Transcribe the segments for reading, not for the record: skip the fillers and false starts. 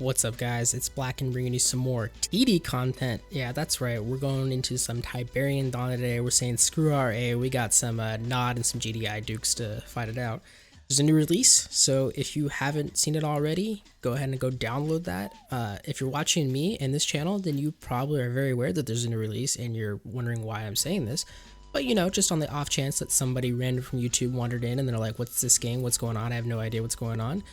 What's up, guys? It's Black and bringing you some more TD content. Yeah, that's right. We're going into some Tiberian Dawn today. We're saying screw RA. We got some Nod and some GDI Dukes to fight it out. There's a new release, so if you haven't seen it already, go ahead and go download that. If you're watching me and this channel, then you probably are very aware that there's a new release and you're wondering why I'm saying this. But you know, just on the off chance that somebody random from YouTube wandered in and they're like, what's this game? What's going on? I have no idea what's going on.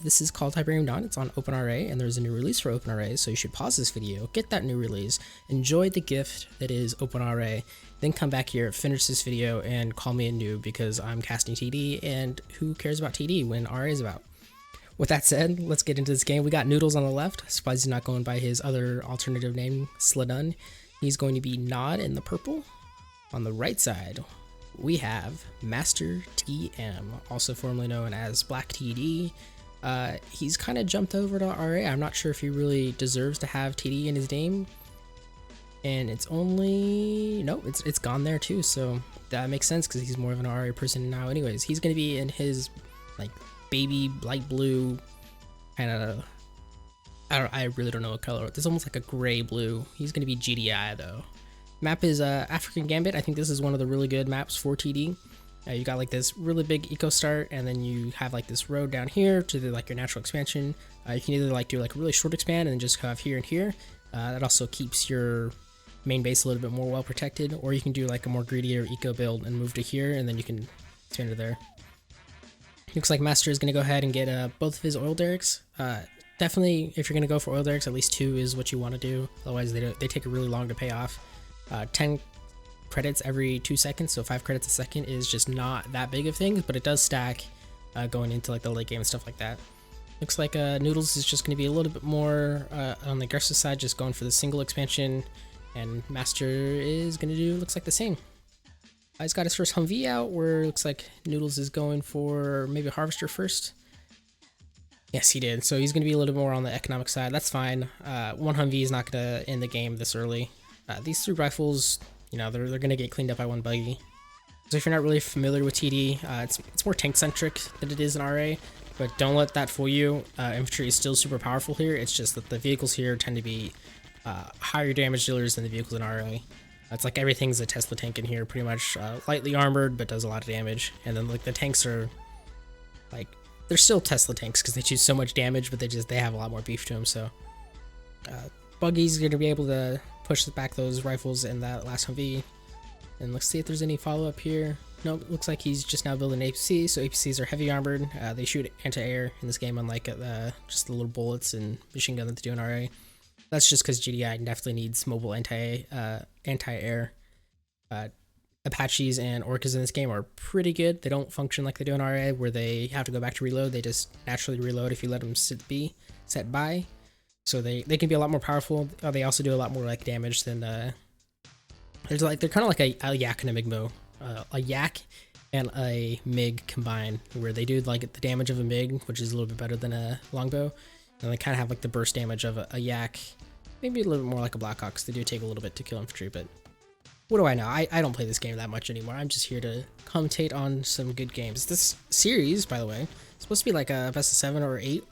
This is called Tiberian Dawn. It's on OpenRA, and there's a new release for OpenRA, so you should pause this video, get that new release, enjoy the gift that is OpenRA, then come back here, finish this video, and call me a noob because I'm casting TD, and who cares about TD when RA is about? With that said, let's get into this game. We got Nudels on the left. Surprised he's not going by his other alternative name, Sladun. He's going to be Nod in the purple. On the right side, we have Master TM, also formerly known as Black TD. He's kind of jumped over to RA. I'm not sure if he really deserves to have TD in his name. And it's only... no, it's gone there too, so that makes sense because he's more of an RA person now anyways. He's going to be in his, like, baby light blue kind of... I really don't know what color. It's almost like a gray blue. He's going to be GDI though. Map is African Gambit. I think this is one of the really good maps for TD. You got like this really big eco start, and then you have like this road down here to the, like your natural expansion. You can either like do like a really short expand and then just have here and here. That also keeps your main base a little bit more well protected, or you can do like a more greedier eco build and move to here, and then you can expand to there. Looks like Master is going to go ahead and get both of his oil derricks. Definitely, if you're going to go for oil derricks, at least 2 is what you want to do. Otherwise, they take really long to pay off. 10 credits every 2 seconds, so 5 credits a second is just not that big of things, but it does stack going into like the late game and stuff like that. Looks like Noodles is just going to be a little bit more on the aggressive side, just going for the single expansion, and Master is going to do looks like the same. He's got his first Humvee out, where it looks like Noodles is going for maybe a Harvester first. Yes, he did. So he's going to be a little bit more on the economic side. That's fine. One Humvee is not going to end the game this early. These 3 rifles, you know, they're going to get cleaned up by 1 buggy. So if you're not really familiar with TD, it's more tank-centric than it is in RA, but don't let that fool you. Infantry is still super powerful here. It's just that the vehicles here tend to be higher damage dealers than the vehicles in RA. It's like everything's a Tesla tank in here, pretty much lightly armored, but does a lot of damage. And then like the tanks are like, they're still Tesla tanks because they choose so much damage, but they have a lot more beef to them. So buggy's going to be able to push back those rifles in that last Humvee. And let's see if there's any follow-up here. Nope, looks like he's just now building APC, so APCs are heavy armored. They shoot anti-air in this game, unlike just the little bullets and machine gun that they do in RA. That's just because GDI definitely needs mobile anti-air. Apaches and Orcas in this game are pretty good. They don't function like they do in RA, where they have to go back to reload. They just naturally reload if you let them set by. So they can be a lot more powerful. They also do a lot more like damage than they're kind of like a yak and a MIG bow. A yak and a MIG combined, where they do like the damage of a MIG, which is a little bit better than a longbow, and they kind of have like the burst damage of a yak, maybe a little bit more like a Blackhawk. They do take a little bit to kill infantry, but what do I know? I don't play this game that much anymore. I'm just here to commentate on some good games. This series, by the way, is supposed to be like a best of 7 or 8.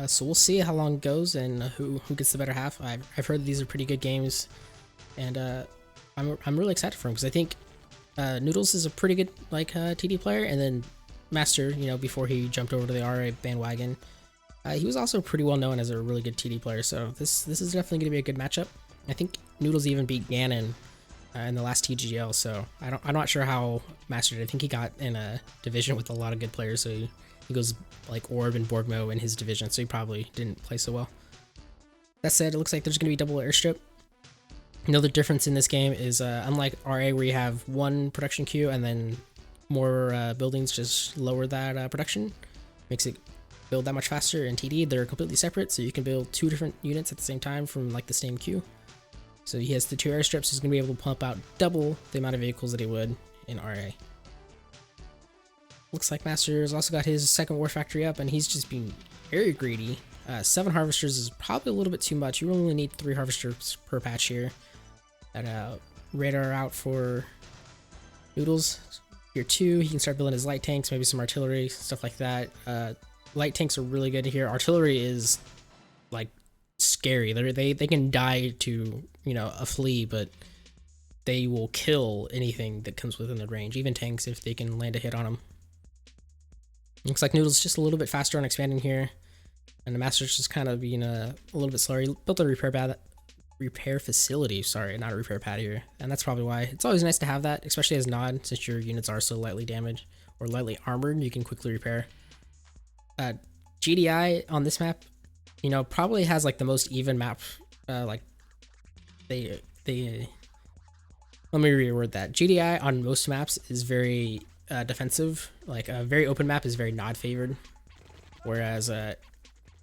So we'll see how long it goes and who gets the better half. I've heard these are pretty good games, and I'm really excited for them because I think Noodles is a pretty good like TD player, and then Master, you know, before he jumped over to the RA bandwagon, he was also pretty well known as a really good TD player. So this is definitely going to be a good matchup. I think Noodles even beat Ganon in the last TGL, so I'm not sure how Master did. I think he got in a division with a lot of good players, so he goes like Orb and Borgmo in his division, so he probably didn't play so well. That said, it looks like there's going to be double airstrip. Another difference in this game is unlike RA, where you have 1 production queue and then more buildings just lower that production, makes it build that much faster. In TD, they're completely separate, so you can build 2 different units at the same time from like the same queue. So he has the 2 airstrips. He's going to be able to pump out double the amount of vehicles that he would in RA. Looks like Master has also got his second war factory up, and he's just being very greedy. 7 harvesters is probably a little bit too much. You only need 3 harvesters per patch here. That radar out for Noodles. Here 2, he can start building his light tanks, maybe some artillery, stuff like that. Light tanks are really good here. Artillery is scary. They can die to, you know, a flea, but they will kill anything that comes within their range, even tanks if they can land a hit on them. Looks like Noodles just a little bit faster on expanding here, and the Master's just kind of being a little bit slower. He built a repair facility, sorry, not a repair pad here, and that's probably why. It's always nice to have that, especially as Nod, since your units are so lightly damaged or lightly armored, you can quickly repair. GDI on this map, you know, probably has like the most even map. Like they let me reword that. GDI on most maps is very defensive. Like a very open map is very Nod favored, whereas a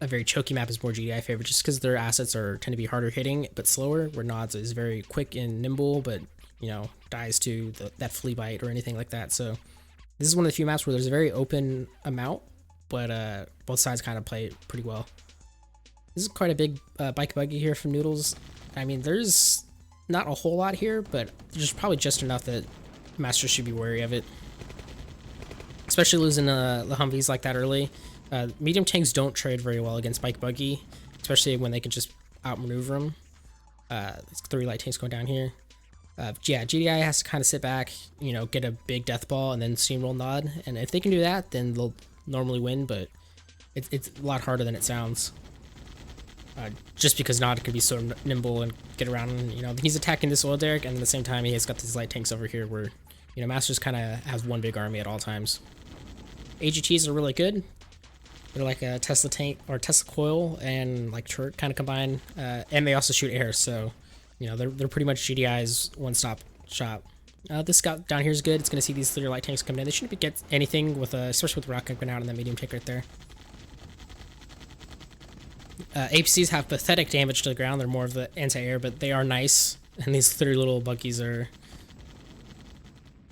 very choky map is more GDI favored, just because their assets tend to be harder hitting but slower. Where Nod's is very quick and nimble, but you know, dies to that flea bite or anything like that. So this is one of the few maps where there's a very open amount, but both sides kind of play it pretty well. This is quite a big bike buggy here from Noodles. I mean, there's not a whole lot here, but there's probably just enough that Masters should be wary of it. Especially losing the Humvees like that early. Medium tanks don't trade very well against bike buggy, especially when they can just outmaneuver them. 3 light tanks going down here. Yeah, GDI has to kind of sit back, you know, get a big death ball and then steamroll Nod. And if they can do that, then they'll normally win, but it's a lot harder than it sounds. Just because Nod can be so nimble and get around, and, you know, he's attacking this oil derrick, and at the same time he has got these light tanks over here where, you know, Masters kind of has one big army at all times. AGTs are really good. They're like a Tesla tank or Tesla coil and like turret kind of combined, and they also shoot air, so you know they're pretty much GDI's one-stop shop. This scout down here is good. It's going to see these 3 light tanks coming in. They shouldn't get anything with especially with the rocket going out on that medium tank right there. APCs have pathetic damage to the ground. They're more of the anti-air, but they are nice. And these 3 little buggies are,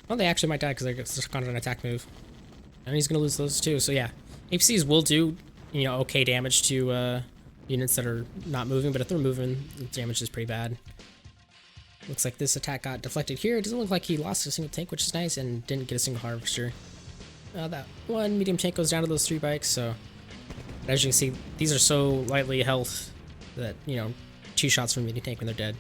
well, they actually might die because they're stuck on an attack move, and he's going to lose those too. So yeah, APCs will do, you know, okay damage to units that are not moving, but if they're moving, the damage is pretty bad. Looks like this attack got deflected here. It doesn't look like he lost a single tank, which is nice, and didn't get a single harvester. That one medium tank goes down to those 3 bikes, so as you can see, these are so lightly health that, you know, 2 shots from medium tank when they're dead.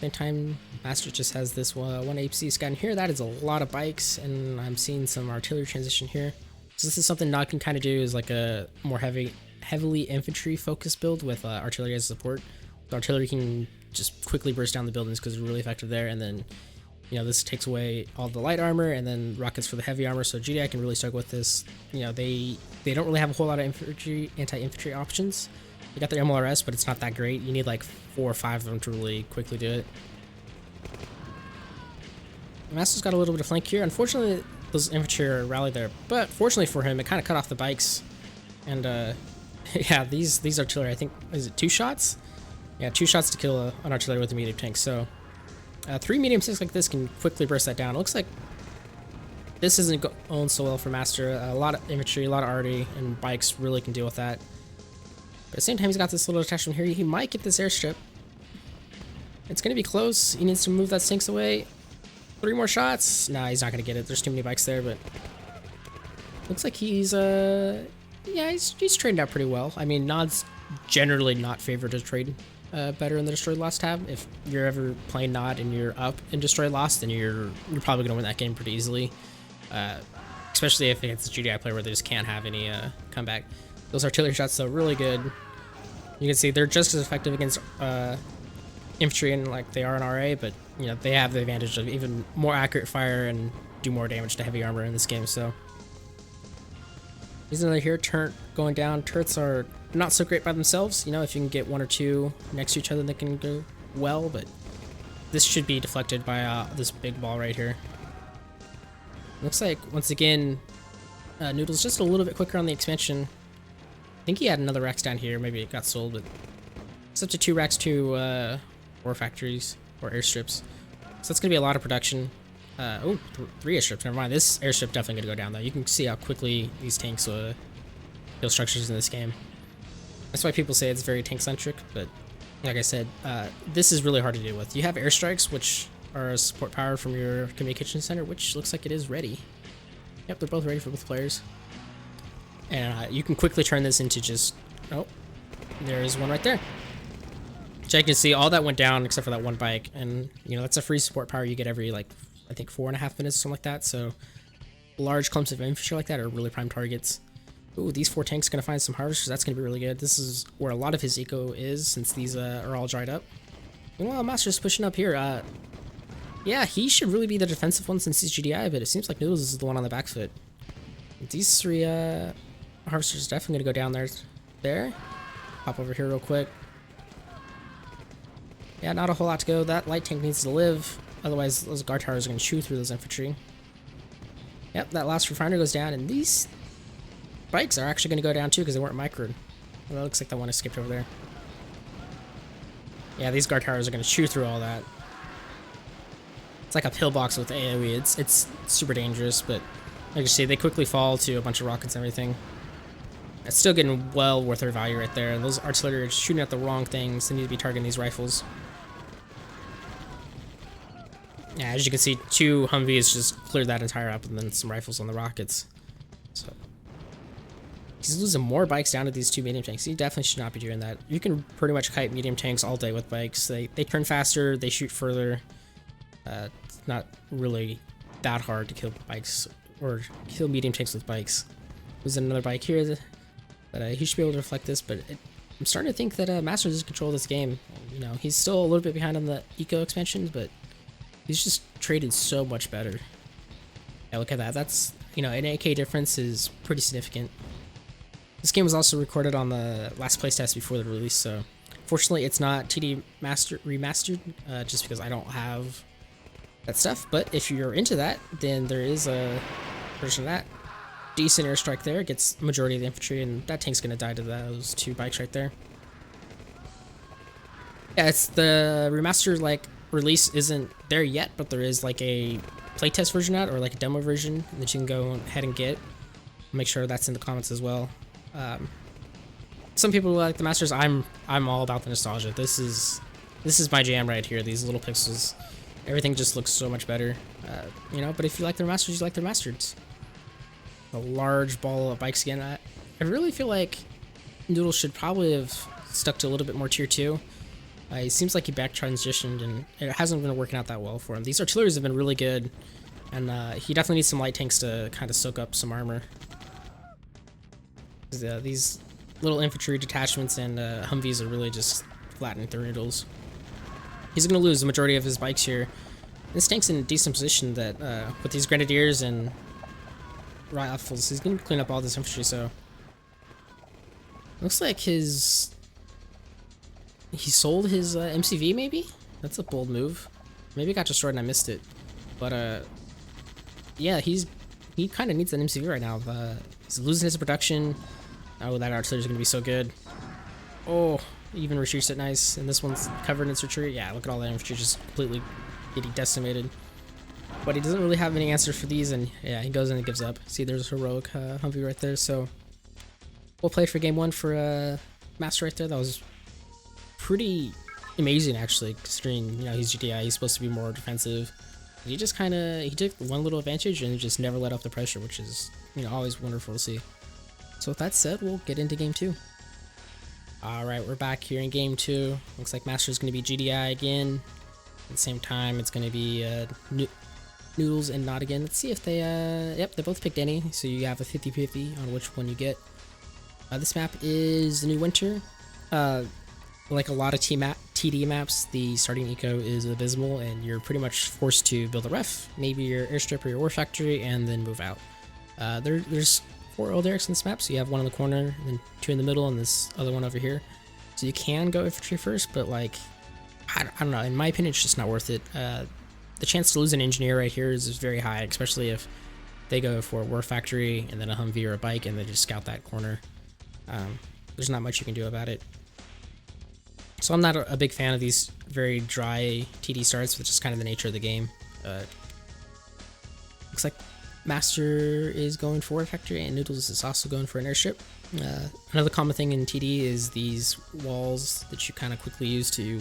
Same time, Master just has this one APC scout in here. That is a lot of bikes, and I'm seeing some artillery transition here. So this is something Nod can kind of do, is like a more heavily infantry focused build with artillery as support. The artillery can just quickly burst down the buildings because it's really effective there, and then, you know, this takes away all the light armor and then rockets for the heavy armor, so GDI can really struggle with this. You know, they don't really have a whole lot of anti-infantry options. They got their MLRS, but it's not that great. You need like 4 or 5 of them to really quickly do it. Master's got a little bit of flank here. Unfortunately, those infantry are rallied there, but fortunately for him, it kind of cut off the bikes. And yeah, these artillery, I think, is it 2 shots? Yeah, 2 shots to kill an artillery with a medium tank. So 3 medium tanks like this can quickly burst that down. It looks like this isn't going so well for Master. A lot of infantry, a lot of arty, and bikes really can deal with that. But at the same time, he's got this little attachment here. He might get this airstrip. It's going to be close. He needs to move that sinks away. 3 more shots. Nah, he's not going to get it. There's too many bikes there, but looks like he's yeah, he's traded out pretty well. I mean, Nod's generally not favored to trade better in the Destroy Lost tab. If you're ever playing Nod and you're up in Destroy Lost, then you're probably going to win that game pretty easily. Especially if it's a GDI player where they just can't have any comeback. Those artillery shots, though, really good. You can see they're just as effective against infantry and like they are in RA, but you know, they have the advantage of even more accurate fire and do more damage to heavy armor in this game. So here's another here, turret going down. Turrets are not so great by themselves. You know, if you can get 1 or 2 next to each other, they can go well, but this should be deflected by this big ball right here. Looks like, once again, Noodles just a little bit quicker on the expansion. I think he had another racks down here. Maybe it got sold, but it's up to 2 racks to ore factories or airstrips. So that's going to be a lot of production. Oh, 3 airstrips. Never mind. This airstrip definitely going to go down, though. You can see how quickly these tanks build structures in this game. That's why people say it's very tank-centric, but like I said, this is really hard to deal with. You have airstrikes, which are a support power from your communication center, which looks like it is ready. Yep, they're both ready for both players. And you can quickly turn this into just... Oh. There's one right there. So you can see all that went down except for that one bike, and you know that's a free support power you get every like I think 4.5 minutes or something like that. So large clumps of infantry like that are really prime targets. Ooh, these 4 tanks gonna find some harvesters. That's gonna be really good. This is where a lot of his eco is since these are all dried up. Meanwhile, Master's pushing up here. Yeah, he should really be the defensive one since he's GDI, but it seems like Noodles is the one on the back foot. These 3 harvesters are definitely gonna go down there. Hop over here real quick. Yeah, not a whole lot to go. That light tank needs to live. Otherwise, those guard towers are going to chew through those infantry. Yep, that last refiner goes down. And these bikes are actually going to go down too because they weren't microed. Well, that looks like the one I skipped over there. Yeah, these guard towers are going to chew through all that. It's like a pillbox with AoE. It's super dangerous, but like you see, they quickly fall to a bunch of rockets and everything. It's still getting well worth their value right there. Those artillery are shooting at the wrong things. They need to be targeting these rifles. Yeah, as you can see, 2 Humvees just cleared that entire up, and then some rifles on the rockets. So he's losing more bikes down to these 2 medium tanks. He definitely should not be doing that. You can pretty much kite medium tanks all day with bikes. They turn faster, they shoot further. It's not really that hard to kill bikes or kill medium tanks with bikes. There's another bike here, but he should be able to reflect this. But I'm starting to think that Masters is in control of this game. You know, he's still a little bit behind on the eco expansions, but he's just traded so much better. Yeah, look at that. That's, you know, an 8K difference is pretty significant. This game was also recorded on the last playtest before the release, so fortunately it's not TD remastered, just because I don't have that stuff. But if you're into that, then there is a version of that. Decent airstrike there, gets majority of the infantry, and that tank's gonna die to those 2 bikes right there. Yeah, it's the remastered like release isn't there yet, but there is like a playtest version out or like a demo version that you can go ahead and get. Make sure that's in the comments as well. Some people like the Masters. I'm all about the nostalgia. This is my jam right here. These little pixels, everything just looks so much better. You know, but if you like the Masters, you like the Masters. A large ball of bikes again. I really feel like Noodles should probably have stuck to a little bit more tier 2. It seems like he back transitioned and it hasn't been working out that well for him. These artilleries have been really good, and he definitely needs some light tanks to kind of soak up some armor. These little infantry detachments and Humvees are really just flattening through Noodles. He's going to lose the majority of his bikes here. This tank's in a decent position that with these grenadiers and rifles, he's going to clean up all this infantry. So looks like he sold his MCV, maybe? That's a bold move. Maybe it got destroyed and I missed it. But, yeah, he kind of needs an MCV right now. He's losing his production. Oh, that artillery's going to be so good. Oh, even retreats it nice. And this one's covered in its retreat. Yeah, look at all that infantry just completely getting decimated. But he doesn't really have any answer for these, and yeah, he goes in and gives up. See, there's a heroic Humvee right there. So we'll play for game 1 for Master right there. That was pretty amazing, actually, considering, you know, he's GTI, he's supposed to be more defensive. He just kind of, he took one little advantage and just never let up the pressure, which is, you know, always wonderful to see. So with that said, we'll get into game 2. Alright, we're back here in game 2. Looks like Master's going to be GDI again. At the same time, it's going to be Noodles and Not again. Let's see if they, yep, they both picked any, so you have a 50-50 on which one you get. This map is the New Winter. Like a lot of TD maps, the starting eco is abysmal, and you're pretty much forced to build a ref, maybe your airstrip or your war factory, and then move out. There's 4 old Derricks in this map, so you have 1 in the corner, and then 2 in the middle, and this other one over here. So you can go infantry first, but like, I don't know, in my opinion, it's just not worth it. The chance to lose an engineer right here is very high, especially if they go for a war factory, and then a Humvee or a bike, and they just scout that corner. There's not much you can do about it. So I'm not a big fan of these very dry TD starts, which is kind of the nature of the game. Looks like Master is going for a factory, and Noodles is also going for an airship. Another common thing in TD is these walls that you kind of quickly use to,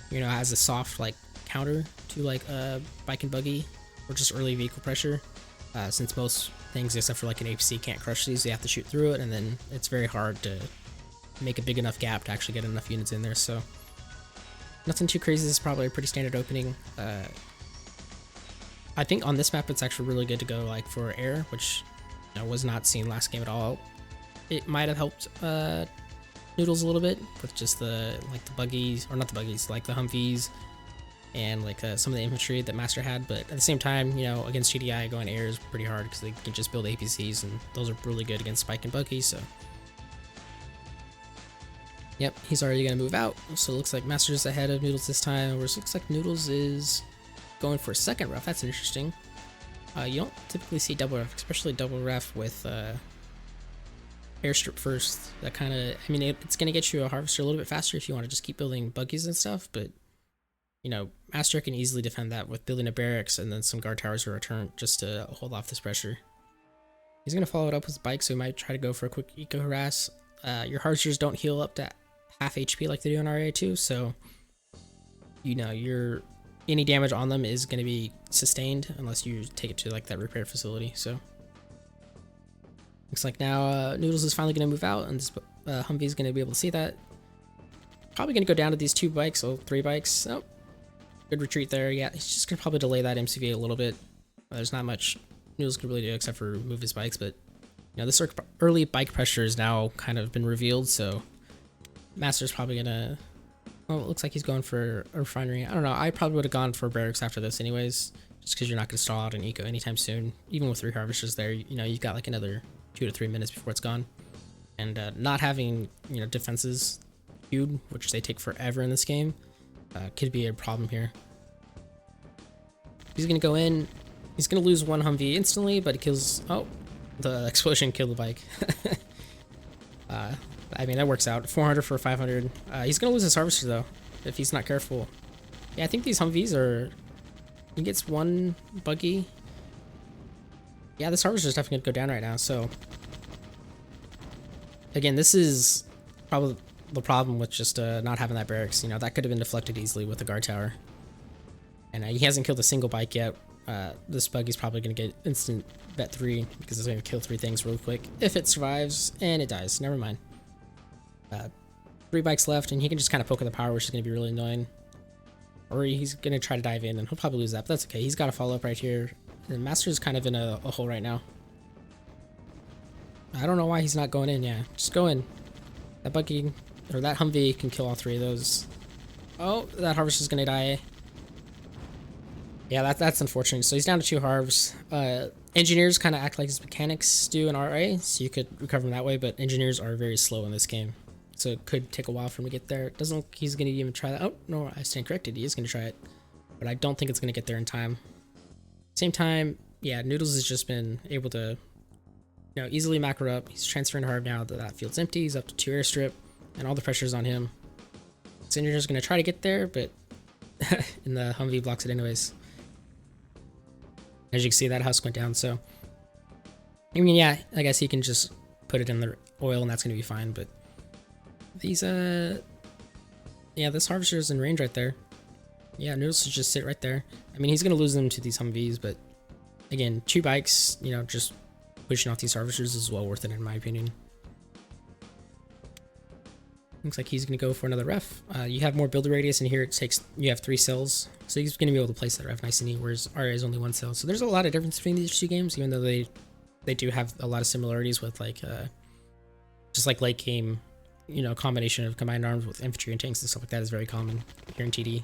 you know, as a soft like counter to like a bike and buggy or just early vehicle pressure. Since most things except for like an APC can't crush these, you have to shoot through it, and then it's very hard to make a big enough gap to actually get enough units in there. So nothing too crazy. This is probably a pretty standard opening. I think on this map it's actually really good to go like for air, which was not seen last game at all. It might have helped Noodles a little bit with just the buggies, or not the buggies, like the Humvees and like some of the infantry that Master had. But at the same time, against GDI, going air is pretty hard because they can just build APCs, and those are really good against Spike and Buggy. So yep, he's already gonna move out. So it looks like Master's ahead of Noodles this time, whereas it looks like Noodles is going for a second ref. That's interesting. You don't typically see double ref, especially double ref with airstrip first. That kind of, it's going to get you a harvester a little bit faster if you want to just keep building buggies and stuff, but Master can easily defend that with building a barracks and then some guard towers or a turret just to hold off this pressure. He's going to follow it up with bike, so he might try to go for a quick eco harass. Your harvesters don't heal up to half HP like they do in RA2, so your any damage on them is going to be sustained unless you take it to like that repair facility. So looks like now Noodles is finally going to move out, and this Humvee is going to be able to see that. Probably going to go down to these 2 bikes, or 3 bikes. Oh, good retreat there. Yeah, he's just going to probably delay that MCV a little bit. There's not much Noodles can really do except for move his bikes, but this early bike pressure is now kind of been revealed, so Master's probably going to... Well, it looks like he's going for a refinery. I don't know. I probably would have gone for barracks after this anyways, just because you're not going to stall out an eco anytime soon. Even with 3 harvesters there, you've got like another 2 to 3 minutes before it's gone. And not having, defenses queued, which they take forever in this game, could be a problem here. He's going to go in. He's going to lose 1 Humvee instantly, but it kills... Oh, the explosion killed the bike. That works out. 400 for 500. He's going to lose his harvester, though, if he's not careful. Yeah, I think these Humvees are... He gets 1 buggy. Yeah, this harvester is definitely going to go down right now, so... Again, this is probably the problem with just not having that barracks. That could have been deflected easily with the guard tower. And he hasn't killed a single bike yet. This buggy's probably going to get instant vet 3 because it's going to kill 3 things real quick. If it survives, and it dies. Never mind. 3 bikes left, and he can just kind of poke at the power, which is going to be really annoying. Or he's going to try to dive in, and he'll probably lose that, but that's okay. He's got to follow up right here. And Master's kind of in a hole right now. I don't know why he's not going in. Yeah, just go in. That buggy, or that Humvee can kill all 3 of those. Oh, that harvester's going to die. Yeah, that's unfortunate. So he's down to 2 harves. Engineers kind of act like his mechanics do in RA, so you could recover him that way, but engineers are very slow in this game. So it could take a while for him to get there. It doesn't look like he's going to even try that. Oh, no, I stand corrected. He is going to try it. But I don't think it's going to get there in time. Same time, yeah, Noodles has just been able to, easily macro up. He's transferring hard now that that field's empty. He's up to 2 airstrip, and all the pressure's on him. So engineer's going to try to get there, but and the Humvee blocks it anyways. As you can see, that house went down, so... yeah, I guess he can just put it in the oil and that's going to be fine, but... These, yeah, this harvester's in range right there. Yeah, Noodles should just sit right there. He's going to lose them to these Humvees, but... Again, 2 bikes, just pushing off these harvesters is well worth it in my opinion. Looks like he's going to go for another ref. You have more builder radius, and here you have 3 cells. So he's going to be able to place that ref nice and neat, whereas RA is only 1 cell. So there's a lot of difference between these 2 games, even though they do have a lot of similarities with just like late game, combination of combined arms with infantry and tanks and stuff like that is very common here in TD.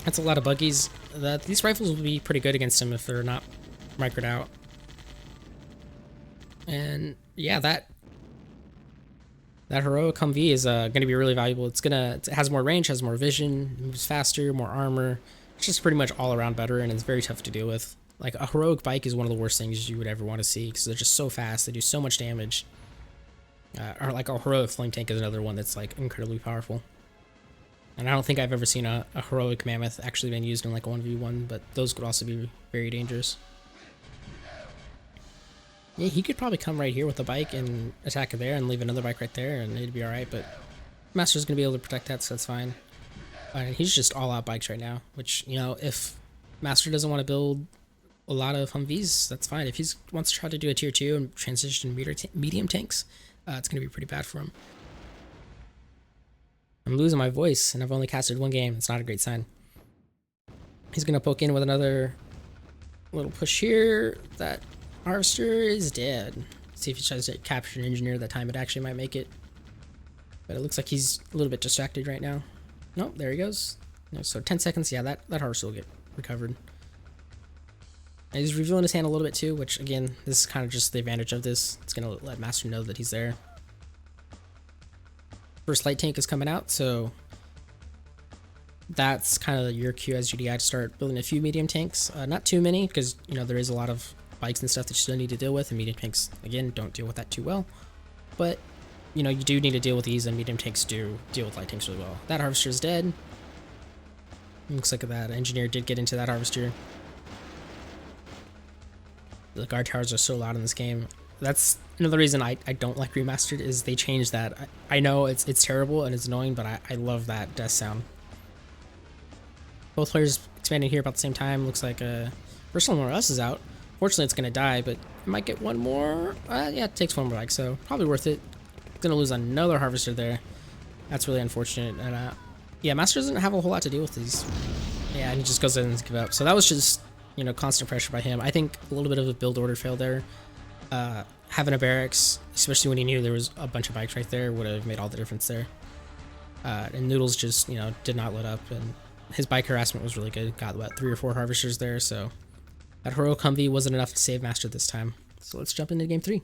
That's a lot of buggies. These rifles will be pretty good against him if they're not microed out. And yeah, that heroic Humvee is going to be really valuable. It has more range, has more vision, moves faster, more armor. It's just pretty much all around better, and it's very tough to deal with. Like, a heroic bike is one of the worst things you would ever want to see because they're just so fast. They do so much damage. Or like a heroic flame tank is another one that's like incredibly powerful. And I don't think I've ever seen a heroic mammoth actually been used in like a 1v1, but those could also be very dangerous. Yeah, he could probably come right here with a bike and attack it there and leave another bike right there and it'd be alright, but Master's going to be able to protect that, so that's fine. He's just all out bikes right now, which, if Master doesn't want to build a lot of Humvees, that's fine. If he wants to try to do a tier 2 and transition medium tanks, It's going to be pretty bad for him. I'm losing my voice, and I've only casted one game. It's not a great sign. He's going to poke in with another little push here. That harvester is dead. Let's see if he tries to capture an engineer that time. It actually might make it. But it looks like he's a little bit distracted right now. Nope, there he goes. No, so 10 seconds, yeah, that harvester will get recovered. And he's revealing his hand a little bit too, which again, this is kind of just the advantage of this. It's going to let Master know that he's there. First light tank is coming out, so that's kind of your cue as GDI to start building a few medium tanks. Not too many, because you know there is a lot of bikes and stuff that you still need to deal with, and medium tanks again don't deal with that too well. But you know you do need to deal with these, and medium tanks do deal with light tanks really well. That harvester is dead. Looks like that engineer did get into that harvester. The guard towers are so loud in this game. That's another reason I don't like Remastered, is they changed that. I know it's terrible and it's annoying, but I love that death sound. Both players expanding here about the same time. Looks like first one more us is out. Fortunately, it's gonna die, but it might get one more. Yeah, it takes one more like, so probably worth it. Gonna lose another harvester there. That's really unfortunate. And yeah, Master doesn't have a whole lot to deal with these. Yeah, and he just goes in and give up. So that was just, you know, constant pressure by him. I think a little bit of a build order fail there. Having a barracks, especially when he knew there was a bunch of bikes right there, would have made all the difference there. And Noodles just, you know, did not let up, and his bike harassment was really good. Got about 3 or 4 harvesters there, so that heroic Humvee wasn't enough to save Master this time. So let's jump into game 3.